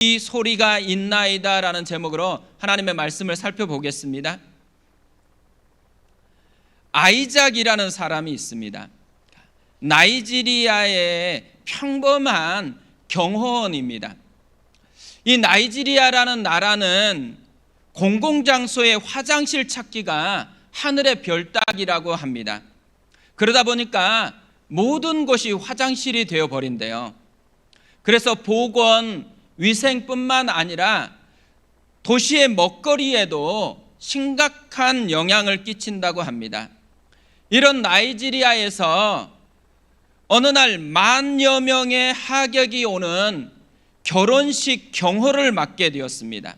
이 소리가 있나이다 라는 제목으로 하나님의 말씀을 살펴보겠습니다. 아이작이라는 사람이 있습니다. 나이지리아의 평범한 경호원입니다. 이 나이지리아라는 나라는 공공장소의 화장실 찾기가 하늘의 별 따기라고 합니다. 그러다 보니까 모든 곳이 화장실이 되어버린대요. 그래서 보건, 위생뿐만 아니라 도시의 먹거리에도 심각한 영향을 끼친다고 합니다. 이런 나이지리아에서 어느 날 10,000여 명의 하객이 오는 결혼식 경호를 맡게 되었습니다.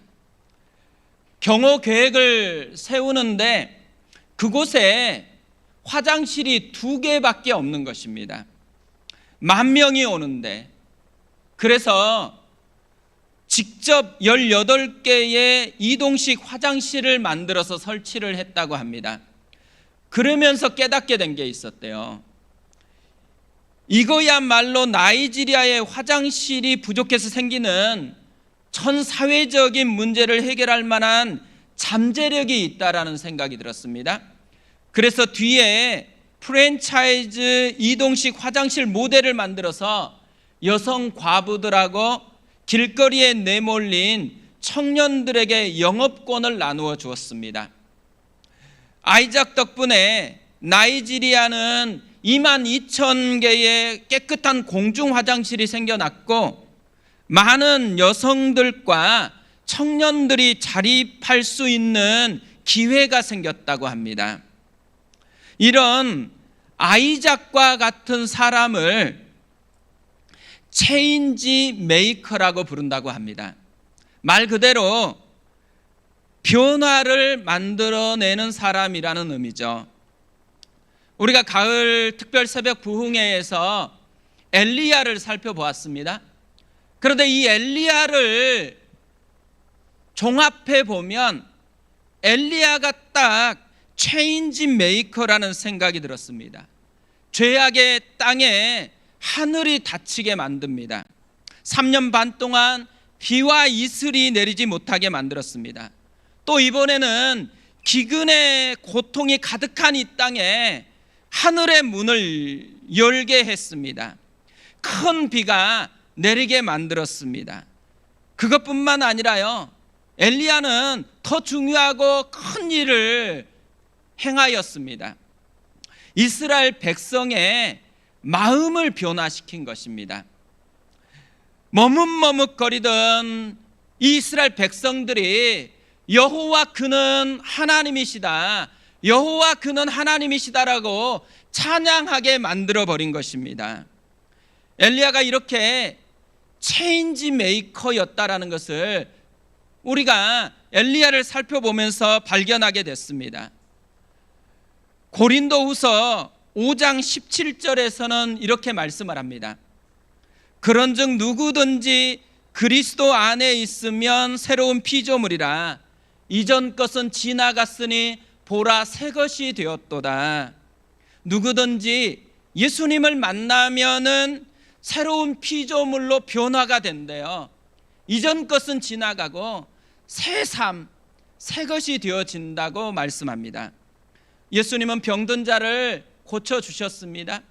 경호 계획을 세우는데 그곳에 화장실이 2개밖에 없는 것입니다. 10,000명이 오는데, 그래서 직접 18개의 이동식 화장실을 만들어서 설치를 했다고 합니다. 그러면서 깨닫게 된 게 있었대요. 이거야말로 나이지리아의 화장실이 부족해서 생기는 전 사회적인 문제를 해결할 만한 잠재력이 있다라는 생각이 들었습니다. 그래서 뒤에 프랜차이즈 이동식 화장실 모델을 만들어서 여성 과부들하고 길거리에 내몰린 청년들에게 영업권을 나누어 주었습니다. 아이작 덕분에 나이지리아는 22,000개의 깨끗한 공중 화장실이 생겨났고, 많은 여성들과 청년들이 자립할 수 있는 기회가 생겼다고 합니다. 이런 아이작과 같은 사람을 체인지 메이커라고 부른다고 합니다. 말 그대로 변화를 만들어내는 사람이라는 의미죠. 우리가 가을 특별 새벽 부흥회에서 엘리야를 살펴보았습니다. 그런데 이 엘리야를 종합해 보면 엘리야가 딱 체인지 메이커라는 생각이 들었습니다. 죄악의 땅에 하늘이 닫히게 만듭니다. 3년 반 동안 비와 이슬이 내리지 못하게 만들었습니다. 또 이번에는 기근의 고통이 가득한 이 땅에 하늘의 문을 열게 했습니다. 큰 비가 내리게 만들었습니다. 그것뿐만 아니라요, 엘리야는 더 중요하고 큰 일을 행하였습니다. 이스라엘 백성의 마음을 변화시킨 것입니다. 머뭇머뭇거리던 이스라엘 백성들이 여호와 그는 하나님이시다, 여호와 그는 하나님이시다라고 찬양하게 만들어버린 것입니다. 엘리야가 이렇게 체인지 메이커였다라는 것을 우리가 엘리야를 살펴보면서 발견하게 됐습니다. 고린도후서 5장 17절에서는 이렇게 말씀을 합니다. 그런즉 누구든지 그리스도 안에 있으면 새로운 피조물이라, 이전 것은 지나갔으니 보라 새 것이 되었도다. 누구든지 예수님을 만나면은 새로운 피조물로 변화가 된대요. 이전 것은 지나가고 새 삶, 새 것이 되어진다고 말씀합니다. 예수님은 병든 자를 고쳐주셨습니다.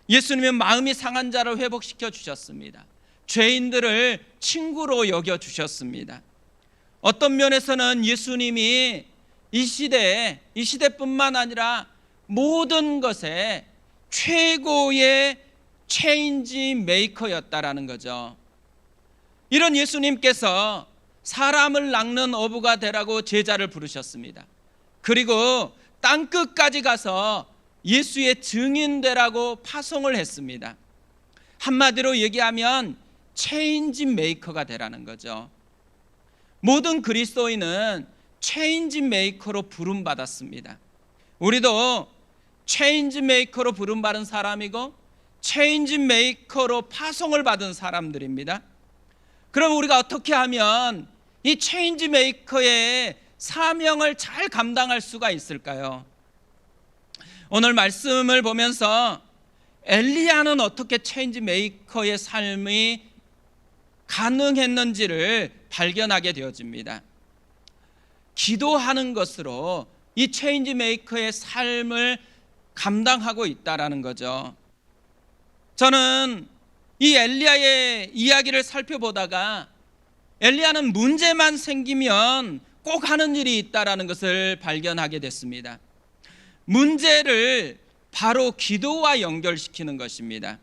예수님은 마음이 상한 자를 회복시켜 주셨습니다. 죄인들을 친구로 여겨주셨습니다. 어떤 면에서는 예수님이 이 시대뿐만 아니라 모든 것에 최고의 체인지 메이커였다라는 거죠. 이런 예수님께서 사람을 낚는 어부가 되라고 제자를 부르셨습니다. 그리고 땅끝까지 가서 예수의 증인 되라고 파송을 했습니다. 한마디로 얘기하면 체인지 메이커가 되라는 거죠. 모든 그리스도인은 체인지 메이커로 부름받았습니다. 우리도 체인지 메이커로 부름받은 사람이고 체인지 메이커로 파송을 받은 사람들입니다. 그럼 우리가 어떻게 하면 이 체인지 메이커의 사명을 잘 감당할 수가 있을까요? 오늘 말씀을 보면서 엘리야는 어떻게 체인지 메이커의 삶이 가능했는지를 발견하게 되어집니다. 기도하는 것으로 이 체인지 메이커의 삶을 감당하고 있다라는 거죠. 저는 이 엘리야의 이야기를 살펴보다가 엘리야는 문제만 생기면 꼭 하는 일이 있다라는 것을 발견하게 됐습니다. 문제를 바로 기도와 연결시키는 것입니다.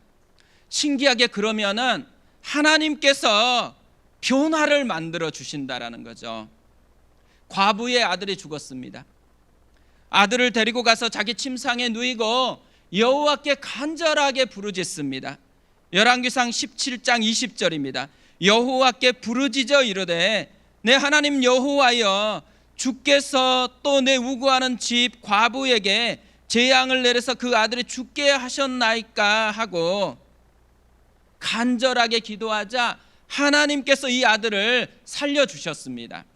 신기하게 그러면은 하나님께서 변화를 만들어 주신다라는 거죠. 과부의 아들이 죽었습니다. 아들을 데리고 가서 자기 침상에 누이고 여호와께 간절하게 부르짖습니다. 열왕기상 17장 20절입니다. 여호와께 부르짖어 이르되 내 하나님 여호와여, 주께서 또 내 우구하는 집 과부에게 재앙을 내려서 그 아들이 죽게 하셨나이까 하고 간절하게 기도하자 하나님께서 이 아들을 살려주셨습니다.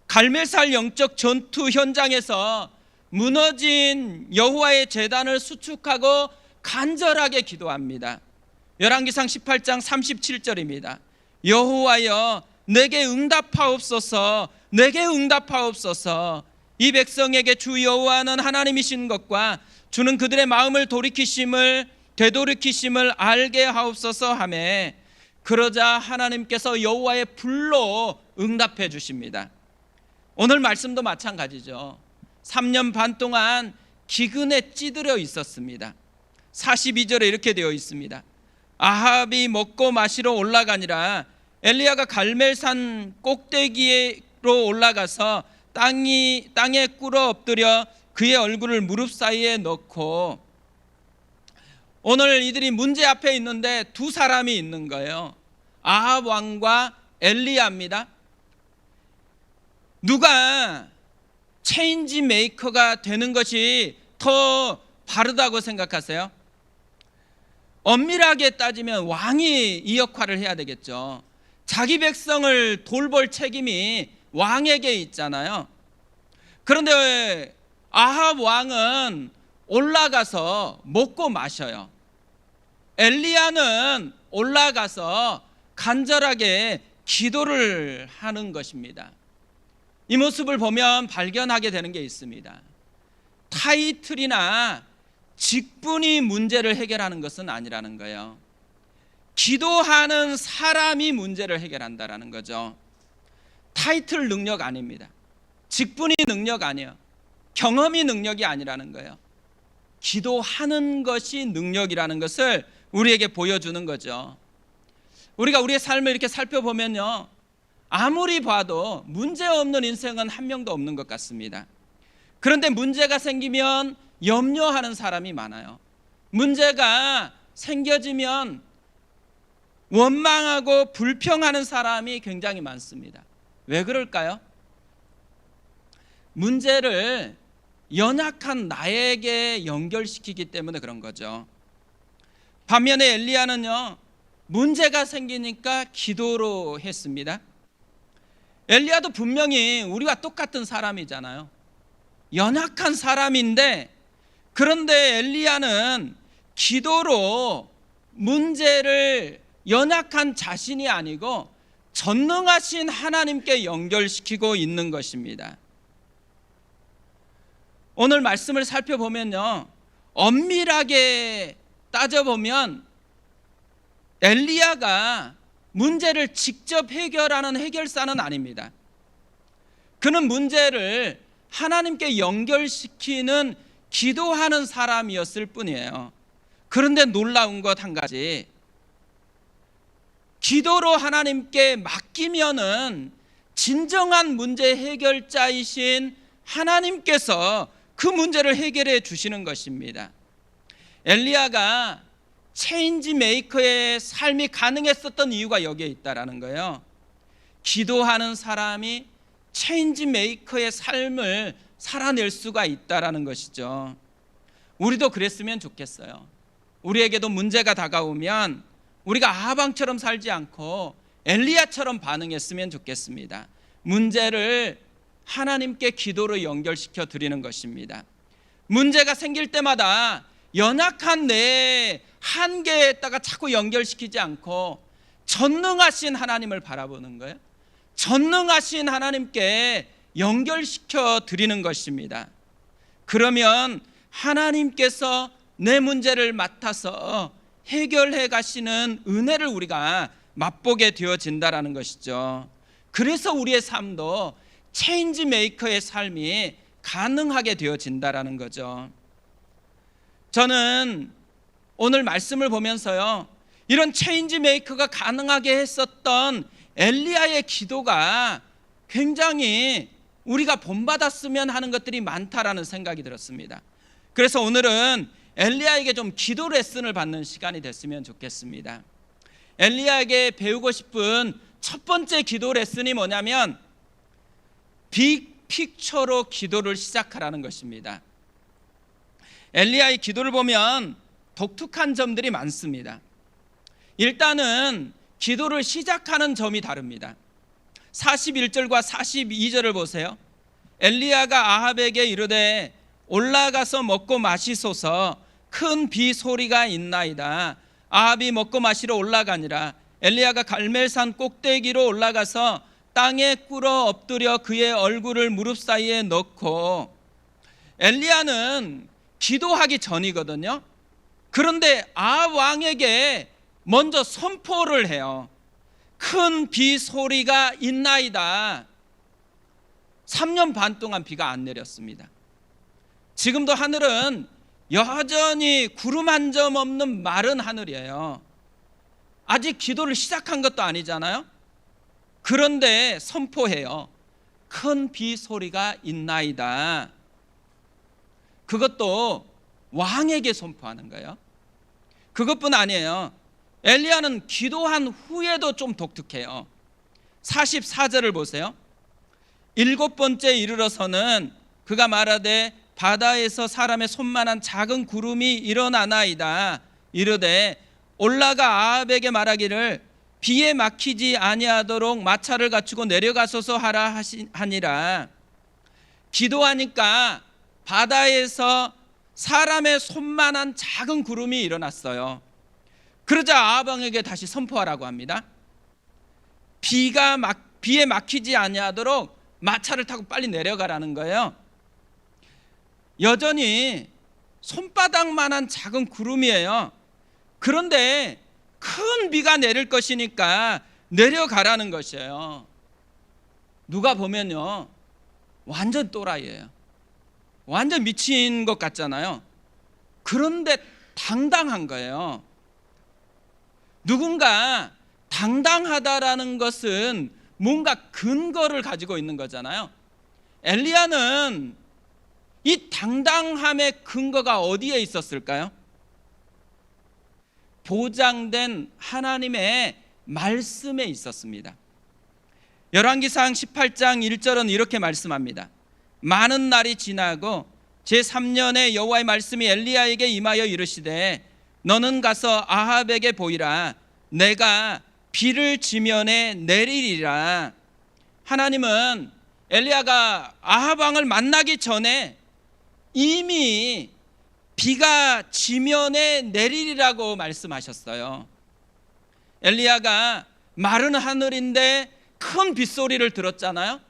갈멜살 영적 전투 현장에서 무너진 여호와의 제단을 수축하고 간절하게 기도합니다. 열왕기상 18장 37절입니다. 여호와여, 내게 응답하옵소서, 내게 응답하옵소서. 이 백성에게 주 여호와는 하나님이신 것과 주는 그들의 마음을 되돌이키심을 알게 하옵소서 하매, 그러자 하나님께서 여호와의 불로 응답해 주십니다. 오늘 말씀도 마찬가지죠. 3년 반 동안 기근에 찌들어 있었습니다. 42절에 이렇게 되어 있습니다. 아합이 먹고 마시러 올라가니라. 엘리야가 갈멜산 꼭대기로 올라가서 땅에 꿇어 엎드려 그의 얼굴을 무릎 사이에 넣고, 오늘 이들이 문제 앞에 있는데 두 사람이 있는 거예요. 아합 왕과 엘리야입니다. 누가 체인지 메이커가 되는 것이 더 바르다고 생각하세요? 엄밀하게 따지면 왕이 이 역할을 해야 되겠죠. 자기 백성을 돌볼 책임이 왕에게 있잖아요. 그런데 아합 왕은 올라가서 먹고 마셔요. 엘리야는 올라가서 간절하게 기도를 하는 것입니다. 이 모습을 보면 발견하게 되는 게 있습니다. 타이틀이나 직분이 문제를 해결하는 것은 아니라는 거예요. 기도하는 사람이 문제를 해결한다라는 거죠. 타이틀 능력 아닙니다. 직분이 능력 아니에요. 경험이 능력이 아니라는 거예요. 기도하는 것이 능력이라는 것을 우리에게 보여주는 거죠. 우리가 우리의 삶을 이렇게 살펴보면요, 아무리 봐도 문제없는 인생은 한 명도 없는 것 같습니다. 그런데 문제가 생기면 염려하는 사람이 많아요. 문제가 생겨지면 원망하고 불평하는 사람이 굉장히 많습니다. 왜 그럴까요? 문제를 연약한 나에게 연결시키기 때문에 그런 거죠. 반면에 엘리야는요, 문제가 생기니까 기도로 했습니다. 엘리야도 분명히 우리와 똑같은 사람이잖아요. 연약한 사람인데, 그런데 엘리야는 기도로 문제를 연약한 자신이 아니고 전능하신 하나님께 연결시키고 있는 것입니다. 오늘 말씀을 살펴보면요, 엄밀하게 따져보면 엘리야가 문제를 직접 해결하는 해결사는 아닙니다. 그는 문제를 하나님께 연결시키는 기도하는 사람이었을 뿐이에요. 그런데 놀라운 것 한 가지, 기도로 하나님께 맡기면은 진정한 문제 해결자이신 하나님께서 그 문제를 해결해 주시는 것입니다. 엘리야가 체인지 메이커의 삶이 가능했었던 이유가 여기에 있다라는 거예요. 기도하는 사람이 체인지 메이커의 삶을 살아낼 수가 있다라는 것이죠. 우리도 그랬으면 좋겠어요. 우리에게도 문제가 다가오면 우리가 아합왕처럼 살지 않고 엘리야처럼 반응했으면 좋겠습니다. 문제를 하나님께 기도로 연결시켜 드리는 것입니다. 문제가 생길 때마다 연약한 내 한계에다가 자꾸 연결시키지 않고 전능하신 하나님을 바라보는 거예요. 전능하신 하나님께 연결시켜 드리는 것입니다. 그러면 하나님께서 내 문제를 맡아서 해결해 가시는 은혜를 우리가 맛보게 되어진다라는 것이죠. 그래서 우리의 삶도 체인지 메이커의 삶이 가능하게 되어진다라는 거죠. 저는 오늘 말씀을 보면서요, 이런 체인지 메이커가 가능하게 했었던 엘리야의 기도가 굉장히 우리가 본받았으면 하는 것들이 많다라는 생각이 들었습니다. 그래서 오늘은 엘리야에게 좀 기도 레슨을 받는 시간이 됐으면 좋겠습니다. 엘리야에게 배우고 싶은 첫 번째 기도 레슨이 뭐냐면 빅픽처로 기도를 시작하라는 것입니다. 엘리야의 기도를 보면 독특한 점들이 많습니다. 일단은 기도를 시작하는 점이 다릅니다. 41절과 42절을 보세요. 엘리야가 아합에게 이르되 올라가서 먹고 마시소서, 큰 비 소리가 있나이다. 아합이 먹고 마시러 올라가니라. 엘리야가 갈멜산 꼭대기로 올라가서 땅에 꿇어 엎드려 그의 얼굴을 무릎 사이에 넣고, 엘리야는 기도하기 전이거든요. 그런데 아합 왕에게 먼저 선포를 해요. 큰 비 소리가 있나이다. 3년 반 동안 비가 안 내렸습니다. 지금도 하늘은 여전히 구름 한 점 없는 마른 하늘이에요. 아직 기도를 시작한 것도 아니잖아요. 그런데 선포해요. 큰 비 소리가 있나이다. 그것도 왕에게 선포하는 거예요. 그것뿐 아니에요. 엘리야는 기도한 후에도 좀 독특해요. 44절을 보세요. 7번째 이르러서는 그가 말하되 바다에서 사람의 손만한 작은 구름이 일어나나이다. 이르되 올라가 아합에게 말하기를 비에 막히지 아니하도록 마차를 갖추고 내려가소서 하라 하니라. 기도하니까 바다에서 사람의 손만한 작은 구름이 일어났어요. 그러자 아합 왕에게 다시 선포하라고 합니다. 비에 막히지 아니하도록 마차를 타고 빨리 내려가라는 거예요. 여전히 손바닥만한 작은 구름이에요. 그런데 큰 비가 내릴 것이니까 내려가라는 것이에요. 누가 보면요, 완전 또라이예요. 완전 미친 것 같잖아요. 그런데 당당한 거예요. 누군가 당당하다라는 것은 뭔가 근거를 가지고 있는 거잖아요. 엘리야는 이 당당함의 근거가 어디에 있었을까요? 보장된 하나님의 말씀에 있었습니다. 열왕기상 18장 1절은 이렇게 말씀합니다. 많은 날이 지나고 제3년에 여호와의 말씀이 엘리야에게 임하여 이르시되 너는 가서 아합에게 보이라. 내가 비를 지면에 내리리라. 하나님은 엘리야가 아합 왕을 만나기 전에 이미 비가 지면에 내리리라고 말씀하셨어요. 엘리야가 마른 하늘인데 큰 빗소리를 들었잖아요.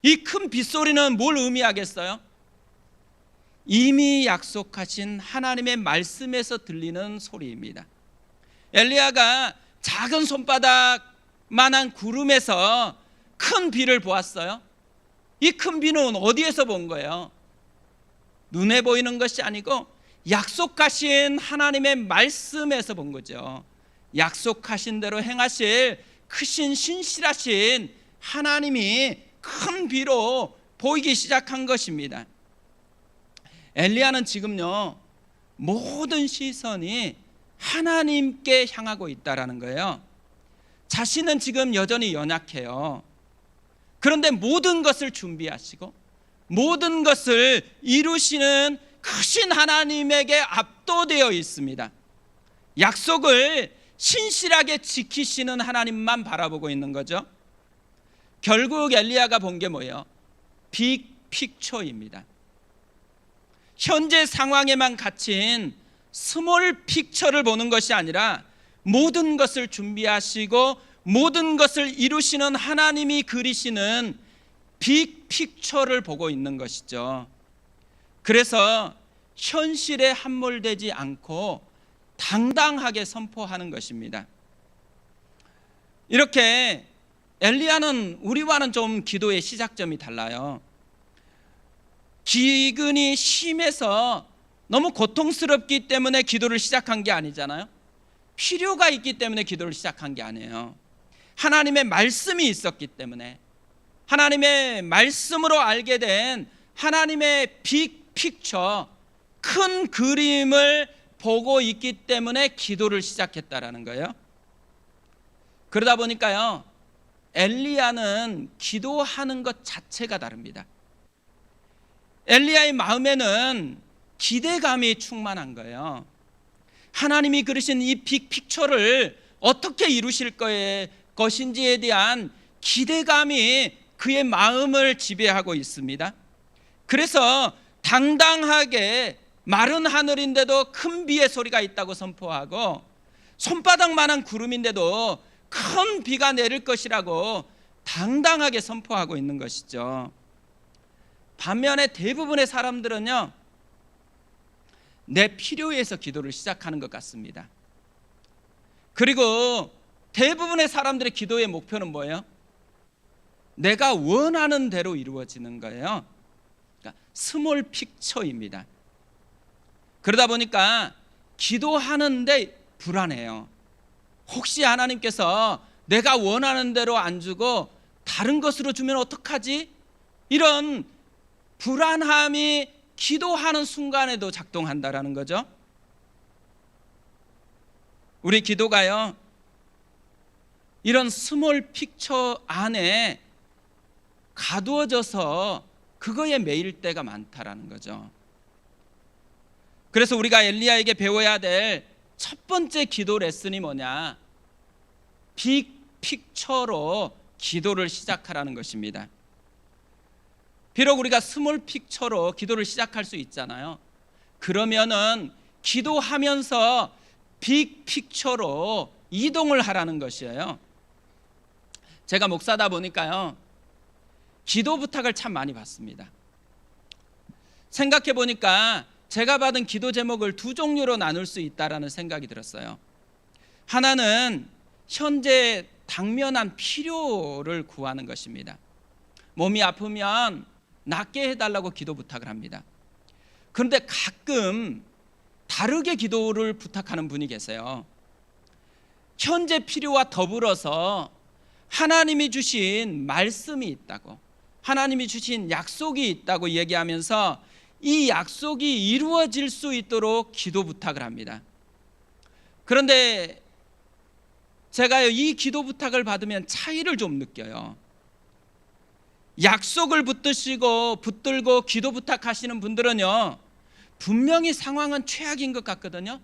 이 큰 빗소리는 뭘 의미하겠어요? 이미 약속하신 하나님의 말씀에서 들리는 소리입니다. 엘리야가 작은 손바닥만한 구름에서 큰 비를 보았어요. 이 큰 비는 어디에서 본 거예요? 눈에 보이는 것이 아니고 약속하신 하나님의 말씀에서 본 거죠. 약속하신 대로 행하실 크신 신실하신 하나님이 큰 비로 보이기 시작한 것입니다. 엘리야는 지금요, 모든 시선이 하나님께 향하고 있다라는 거예요. 자신은 지금 여전히 연약해요. 그런데 모든 것을 준비하시고 모든 것을 이루시는 크신 하나님에게 압도되어 있습니다. 약속을 신실하게 지키시는 하나님만 바라보고 있는 거죠. 결국 엘리야가 본 게 뭐예요? 빅픽처입니다. 현재 상황에만 갇힌 스몰 픽처를 보는 것이 아니라 모든 것을 준비하시고 모든 것을 이루시는 하나님이 그리시는 빅픽처를 보고 있는 것이죠. 그래서 현실에 함몰되지 않고 당당하게 선포하는 것입니다. 이렇게 엘리야는 우리와는 좀 기도의 시작점이 달라요. 기근이 심해서 너무 고통스럽기 때문에 기도를 시작한 게 아니잖아요. 필요가 있기 때문에 기도를 시작한 게 아니에요. 하나님의 말씀이 있었기 때문에, 하나님의 말씀으로 알게 된 하나님의 빅픽처, 큰 그림을 보고 있기 때문에 기도를 시작했다라는 거예요. 그러다 보니까요, 엘리야는 기도하는 것 자체가 다릅니다. 엘리야의 마음에는 기대감이 충만한 거예요. 하나님이 그리신 이 빅픽처를 어떻게 이루실 것인지에 대한 기대감이 그의 마음을 지배하고 있습니다. 그래서 당당하게 마른 하늘인데도 큰 비의 소리가 있다고 선포하고, 손바닥만한 구름인데도 큰 비가 내릴 것이라고 당당하게 선포하고 있는 것이죠. 반면에 대부분의 사람들은요, 내 필요에서 기도를 시작하는 것 같습니다. 그리고 대부분의 사람들의 기도의 목표는 뭐예요? 내가 원하는 대로 이루어지는 거예요. 그러니까 스몰 픽처입니다. 그러다 보니까 기도하는데 불안해요. 혹시 하나님께서 내가 원하는 대로 안 주고 다른 것으로 주면 어떡하지? 이런 불안함이 기도하는 순간에도 작동한다라는 거죠. 우리 기도가요, 이런 스몰 픽처 안에 가두어져서 그거에 매일 때가 많다라는 거죠. 그래서 우리가 엘리야에게 배워야 될 첫 번째 기도 레슨이 뭐냐? 빅픽처로 기도를 시작하라는 것입니다. 비록 우리가 스몰 픽처로 기도를 시작할 수 있잖아요. 그러면은 기도하면서 빅픽처로 이동을 하라는 것이에요. 제가 목사다 보니까요, 기도 부탁을 참 많이 받습니다. 생각해 보니까 제가 받은 기도 제목을 두 종류로 나눌 수 있다라는 생각이 들었어요. 하나는 현재 당면한 필요를 구하는 것입니다. 몸이 아프면 낫게 해달라고 기도 부탁을 합니다. 그런데 가끔 다르게 기도를 부탁하는 분이 계세요. 현재 필요와 더불어서 하나님이 주신 말씀이 있다고, 하나님이 주신 약속이 있다고 얘기하면서 이 약속이 이루어질 수 있도록 기도 부탁을 합니다. 그런데 제가 이 기도 부탁을 받으면 차이를 좀 느껴요. 약속을 붙들고 기도 부탁하시는 분들은요, 분명히 상황은 최악인 것 같거든요.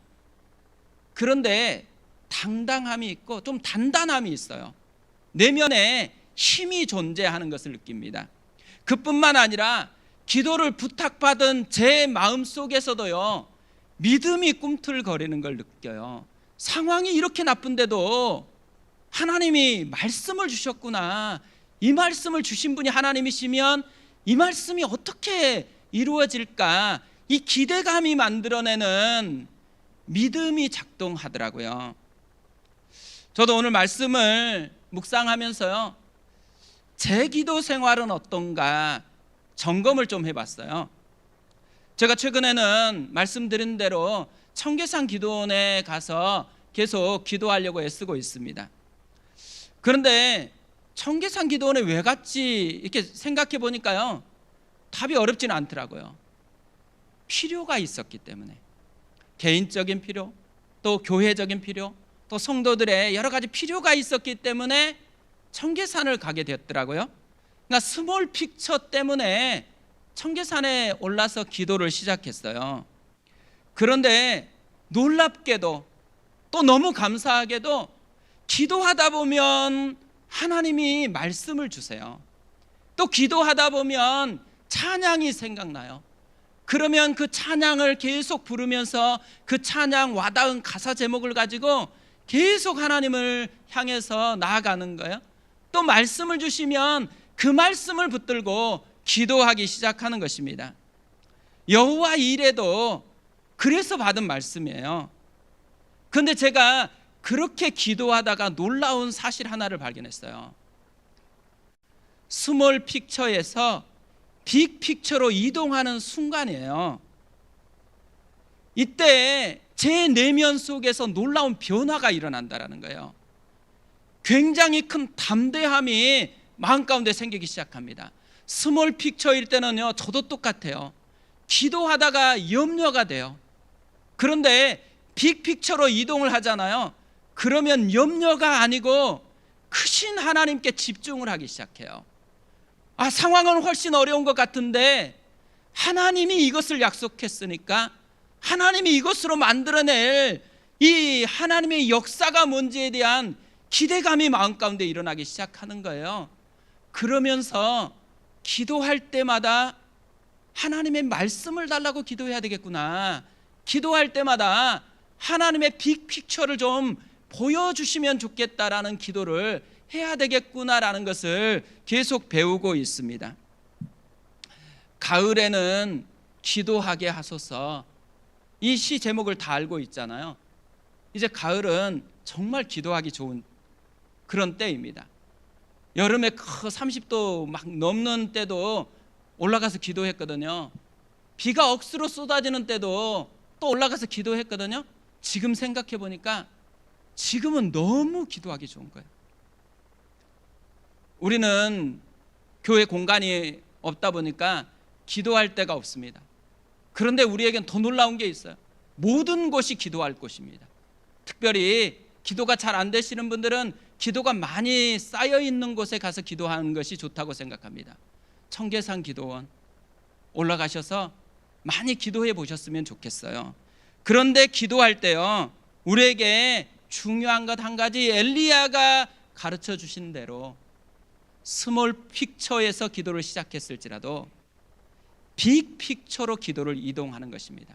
그런데 당당함이 있고 좀 단단함이 있어요. 내면에 힘이 존재하는 것을 느낍니다. 그뿐만 아니라 기도를 부탁받은 제 마음 속에서도요, 믿음이 꿈틀거리는 걸 느껴요. 상황이 이렇게 나쁜데도 하나님이 말씀을 주셨구나, 이 말씀을 주신 분이 하나님이시면 이 말씀이 어떻게 이루어질까, 이 기대감이 만들어내는 믿음이 작동하더라고요. 저도 오늘 말씀을 묵상하면서요, 제 기도 생활은 어떤가 점검을 좀 해봤어요. 제가 최근에는 말씀드린 대로 청계산 기도원에 가서 계속 기도하려고 애쓰고 있습니다. 그런데 청계산 기도원에 왜 갔지 이렇게 생각해 보니까요, 답이 어렵지는 않더라고요. 필요가 있었기 때문에, 개인적인 필요, 또 교회적인 필요, 또 성도들의 여러 가지 필요가 있었기 때문에 청계산을 가게 되었더라고요. 그러니까 스몰 픽처 때문에 청계산에 올라서 기도를 시작했어요. 그런데 놀랍게도 또 너무 감사하게도 기도하다 보면 하나님이 말씀을 주세요. 또 기도하다 보면 찬양이 생각나요. 그러면 그 찬양을 계속 부르면서 그 찬양 와닿은 가사 제목을 가지고 계속 하나님을 향해서 나아가는 거예요. 또 말씀을 주시면 그 말씀을 붙들고 기도하기 시작하는 것입니다. 여호와 이레도 그래서 받은 말씀이에요. 그런데 제가 그렇게 기도하다가 놀라운 사실 하나를 발견했어요. 스몰 픽처에서 빅 픽처로 이동하는 순간이에요. 이때 제 내면 속에서 놀라운 변화가 일어난다는 거예요. 굉장히 큰 담대함이 마음 가운데 생기기 시작합니다. 스몰 픽처일 때는요, 저도 똑같아요. 기도하다가 염려가 돼요. 그런데 빅 픽처로 이동을 하잖아요. 그러면 염려가 아니고 크신 하나님께 집중을 하기 시작해요. 상황은 훨씬 어려운 것 같은데 하나님이 이것을 약속했으니까 하나님이 이것으로 만들어낼 이 하나님의 역사가 뭔지에 대한 기대감이 마음 가운데 일어나기 시작하는 거예요. 그러면서 기도할 때마다 하나님의 말씀을 달라고 기도해야 되겠구나. 기도할 때마다 하나님의 빅픽처를 좀 보여주시면 좋겠다라는 기도를 해야 되겠구나라는 것을 계속 배우고 있습니다. 가을에는 기도하게 하소서, 이 시 제목을 다 알고 있잖아요. 이제 가을은 정말 기도하기 좋은 그런 때입니다. 여름에 30도 막 넘는 때도 올라가서 기도했거든요. 비가 억수로 쏟아지는 때도 또 올라가서 기도했거든요. 지금 생각해 보니까 지금은 너무 기도하기 좋은 거예요. 우리는 교회 공간이 없다 보니까 기도할 데가 없습니다. 그런데 우리에겐 더 놀라운 게 있어요. 모든 곳이 기도할 곳입니다. 특별히 기도가 잘 안 되시는 분들은 기도가 많이 쌓여 있는 곳에 가서 기도하는 것이 좋다고 생각합니다. 청계산 기도원 올라가셔서 많이 기도해 보셨으면 좋겠어요. 그런데 기도할 때요, 우리에게 중요한 것 한 가지, 엘리야가 가르쳐 주신 대로 스몰 픽처에서 기도를 시작했을지라도 빅 픽처로 기도를 이동하는 것입니다.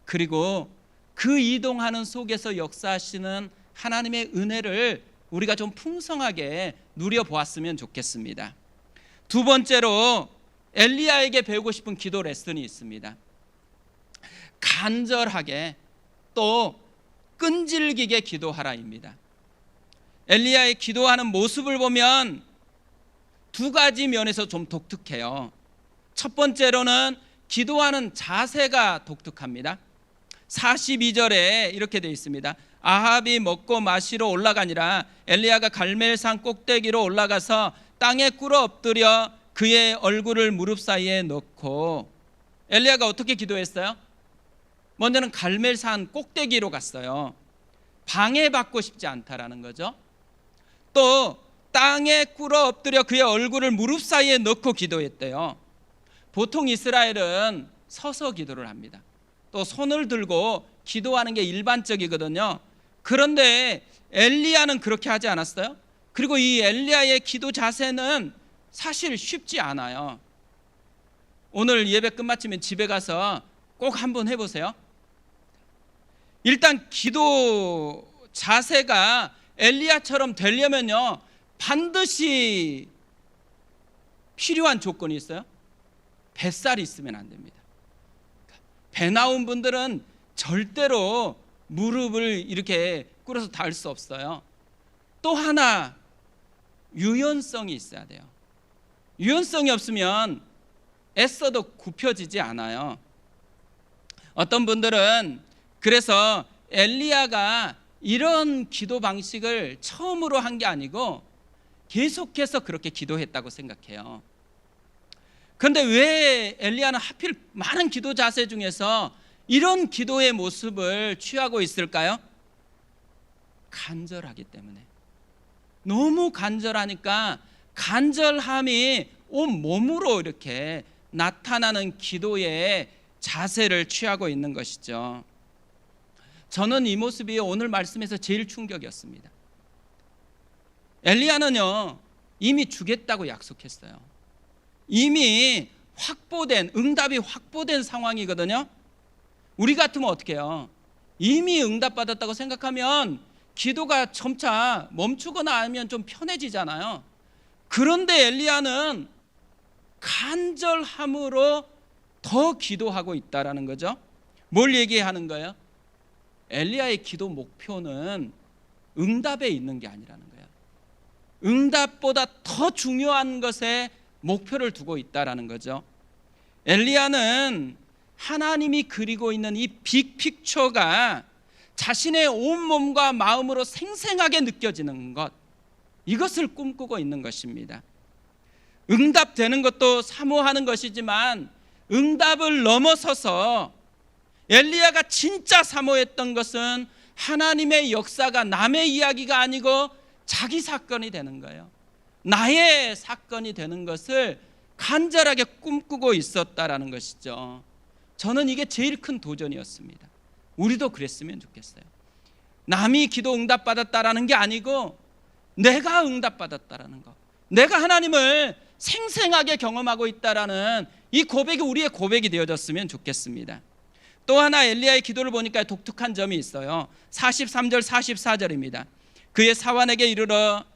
그리고 그 이동하는 속에서 역사하시는 하나님의 은혜를 우리가 좀 풍성하게 누려보았으면 좋겠습니다. 두 번째로 엘리야에게 배우고 싶은 기도 레슨이 있습니다. 간절하게 또 끈질기게 기도하라입니다. 엘리야의 기도하는 모습을 보면 두 가지 면에서 좀 독특해요. 첫 번째로는 기도하는 자세가 독특합니다. 42절에 이렇게 되어 있습니다. 아합이 먹고 마시러 올라가니라. 엘리야가 갈멜산 꼭대기로 올라가서 땅에 꿇어 엎드려 그의 얼굴을 무릎 사이에 넣고. 엘리야가 어떻게 기도했어요? 먼저는 갈멜산 꼭대기로 갔어요. 방해받고 싶지 않다라는 거죠. 또 땅에 꿇어 엎드려 그의 얼굴을 무릎 사이에 넣고 기도했대요. 보통 이스라엘은 서서 기도를 합니다. 또 손을 들고 기도하는 게 일반적이거든요. 그런데 엘리야는 그렇게 하지 않았어요? 그리고 이 엘리야의 기도 자세는 사실 쉽지 않아요. 오늘 예배 끝마치면 집에 가서 꼭 한번 해보세요. 일단 기도 자세가 엘리야처럼 되려면요, 반드시 필요한 조건이 있어요. 뱃살이 있으면 안 됩니다. 배 나온 분들은 절대로 무릎을 이렇게 꿇어서 닿을 수 없어요. 또 하나, 유연성이 있어야 돼요. 유연성이 없으면 애써도 굽혀지지 않아요. 어떤 분들은 그래서 엘리야가 이런 기도 방식을 처음으로 한 게 아니고 계속해서 그렇게 기도했다고 생각해요. 그런데 왜 엘리야는 하필 많은 기도 자세 중에서 이런 기도의 모습을 취하고 있을까요? 간절하기 때문에. 너무 간절하니까 간절함이 온 몸으로 이렇게 나타나는 기도의 자세를 취하고 있는 것이죠. 저는 이 모습이 오늘 말씀에서 제일 충격이었습니다. 엘리야는요, 이미 주겠다고 약속했어요. 이미 확보된, 응답이 확보된 상황이거든요. 우리 같으면 어떻게 해요? 이미 응답받았다고 생각하면 기도가 점차 멈추거나 하면 좀 편해지잖아요. 그런데 엘리야는 간절함으로 더 기도하고 있다라는 거죠. 뭘 얘기하는 거예요? 엘리야의 기도 목표는 응답에 있는 게 아니라는 거예요. 응답보다 더 중요한 것에 목표를 두고 있다라는 거죠. 엘리야는 하나님이 그리고 있는 이 빅픽처가 자신의 온몸과 마음으로 생생하게 느껴지는 것, 이것을 꿈꾸고 있는 것입니다. 응답되는 것도 사모하는 것이지만 응답을 넘어서서 엘리야가 진짜 사모했던 것은 하나님의 역사가 남의 이야기가 아니고 자기 사건이 되는 거예요. 나의 사건이 되는 것을 간절하게 꿈꾸고 있었다라는 것이죠. 저는 이게 제일 큰 도전이었습니다. 우리도 그랬으면 좋겠어요. 남이 기도 응답받았다라는 게 아니고 내가 응답받았다라는 거, 내가 하나님을 생생하게 경험하고 있다라는 이 고백이 우리의 고백이 되어졌으면 좋겠습니다. 또 하나 엘리야의 기도를 보니까 독특한 점이 있어요. 43절 44절입니다. 그의 사환에게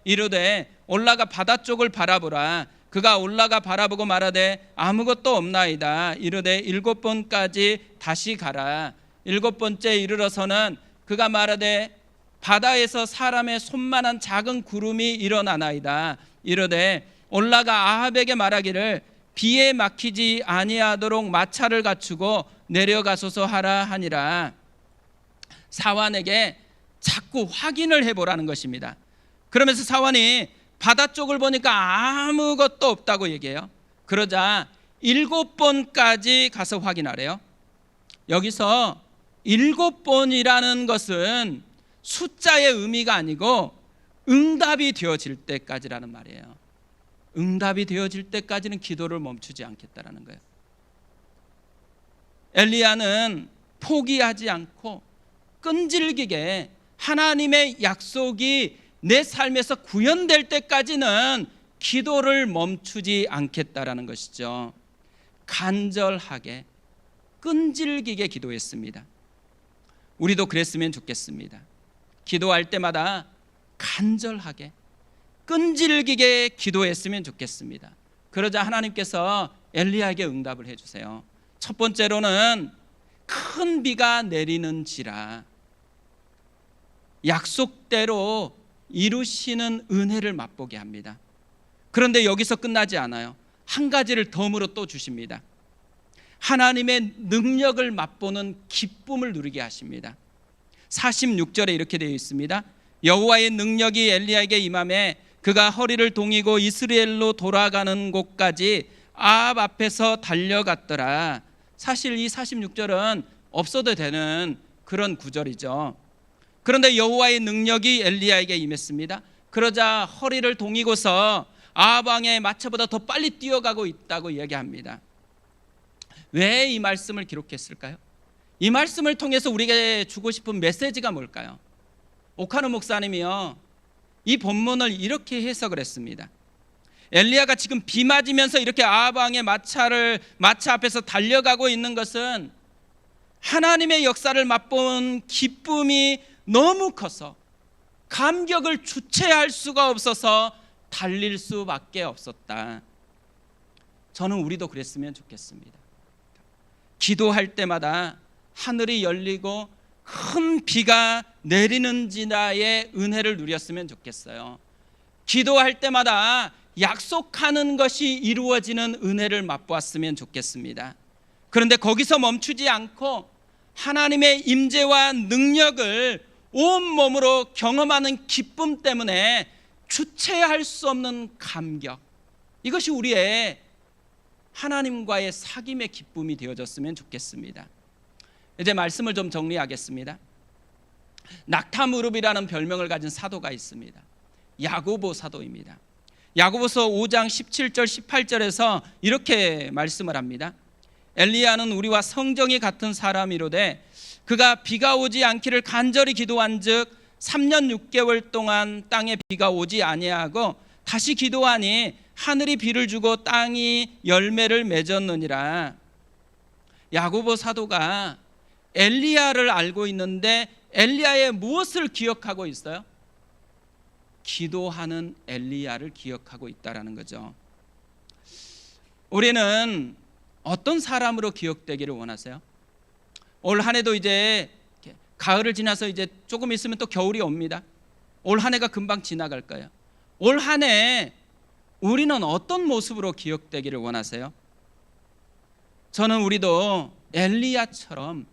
이르되 올라가 바다 쪽을 바라보라. 그가 올라가 바라보고 말하되 아무것도 없나이다. 이르되 7번까지 다시 가라. 7번째 이르러서는 그가 말하되 바다에서 사람의 손만한 작은 구름이 일어나나이다. 이르되 올라가 아합에게 말하기를 비에 막히지 아니하도록 마차를 갖추고 내려가소서 하라 하니라. 사환에게 자꾸 확인을 해보라는 것입니다. 그러면서 사환이 바다 쪽을 보니까 아무것도 없다고 얘기해요. 그러자 7번까지 가서 확인하래요. 여기서 7번이라는 것은 숫자의 의미가 아니고 응답이 되어질 때까지라는 말이에요. 응답이 되어질 때까지는 기도를 멈추지 않겠다라는 거예요. 엘리야는 포기하지 않고 끈질기게 하나님의 약속이 내 삶에서 구현될 때까지는 기도를 멈추지 않겠다라는 것이죠. 간절하게 끈질기게 기도했습니다. 우리도 그랬으면 좋겠습니다. 기도할 때마다 간절하게 끈질기게 기도했으면 좋겠습니다. 그러자 하나님께서 엘리야에게 응답을 해주세요. 첫 번째로는 큰 비가 내리는지라 약속대로 이루시는 은혜를 맛보게 합니다. 그런데 여기서 끝나지 않아요. 한 가지를 덤으로 또 주십니다. 하나님의 능력을 맛보는 기쁨을 누리게 하십니다. 46절에 이렇게 되어 있습니다. 여호와의 능력이 엘리야에게 임하매 그가 허리를 동이고 이스라엘로 돌아가는 곳까지 아합 앞에서 달려갔더라. 사실 이 46절은 없어도 되는 그런 구절이죠. 그런데 여호와의 능력이 엘리야에게 임했습니다. 그러자 허리를 동이고서 아합 왕의 마차보다 더 빨리 뛰어가고 있다고 이야기합니다. 왜 이 말씀을 기록했을까요? 이 말씀을 통해서 우리에게 주고 싶은 메시지가 뭘까요? 오카노 목사님이요, 이 본문을 이렇게 해석을 했습니다. 엘리야가 지금 비 맞으면서 이렇게 아합 왕의 마차 앞에서 달려가고 있는 것은 하나님의 역사를 맛본 기쁨이 너무 커서 감격을 주체할 수가 없어서 달릴 수밖에 없었다. 저는 우리도 그랬으면 좋겠습니다. 기도할 때마다 하늘이 열리고 큰 비가 내리는지나의 은혜를 누렸으면 좋겠어요. 기도할 때마다 약속하는 것이 이루어지는 은혜를 맛보았으면 좋겠습니다. 그런데 거기서 멈추지 않고 하나님의 임재와 능력을 온몸으로 경험하는 기쁨 때문에 주체할 수 없는 감격, 이것이 우리의 하나님과의 사귐의 기쁨이 되어졌으면 좋겠습니다. 이제 말씀을 좀 정리하겠습니다. 낙타무릎이라는 별명을 가진 사도가 있습니다. 야고보 사도입니다. 야고보서 5장 17절 18절에서 이렇게 말씀을 합니다. 엘리야는 우리와 성정이 같은 사람이로되 그가 비가 오지 않기를 간절히 기도한즉 3년 6개월 동안 땅에 비가 오지 아니하고 다시 기도하니 하늘이 비를 주고 땅이 열매를 맺었느니라. 야고보 사도가 엘리야를 알고 있는데 엘리야의 무엇을 기억하고 있어요? 기도하는 엘리야를 기억하고 있다라는 거죠. 우리는 어떤 사람으로 기억되기를 원하세요? 올 한 해도 이제 가을을 지나서 이제 조금 있으면 또 겨울이 옵니다. 올 한 해가 금방 지나갈 거예요. 올 한 해 우리는 어떤 모습으로 기억되기를 원하세요? 저는 우리도 엘리야처럼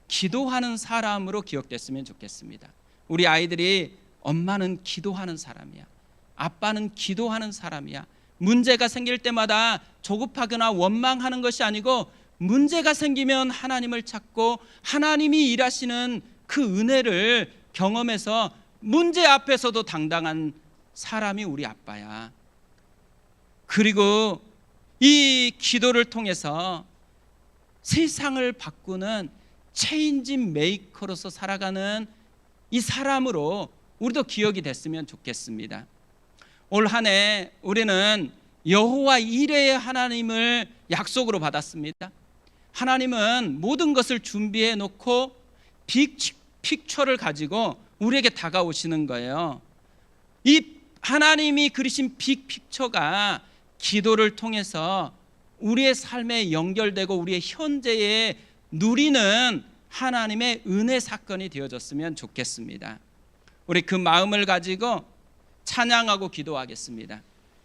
기도하는 사람으로 기억됐으면 좋겠습니다. 우리 아이들이 엄마는 기도하는 사람이야, 아빠는 기도하는 사람이야, 문제가 생길 때마다 조급하거나 원망하는 것이 아니고 문제가 생기면 하나님을 찾고 하나님이 일하시는 그 은혜를 경험해서 문제 앞에서도 당당한 사람이 우리 아빠야. 그리고 이 기도를 통해서 세상을 바꾸는 체인지 메이커로서 살아가는 이 사람으로 우리도 기억이 됐으면 좋겠습니다. 올 한 해 우리는 여호와 이레의 하나님을 약속으로 받았습니다. 하나님은 모든 것을 준비해 놓고 픽처를 가지고 우리에게 다가오시는 거예요. 이 하나님이 그리신 빅픽처가 기도를 통해서 우리의 삶에 연결되고 우리의 현재에 누리는 하나님의 은혜 사건이 되어졌으면 좋겠습니다. 우리 그 마음을 가지고 찬양하고 기도하겠습니다.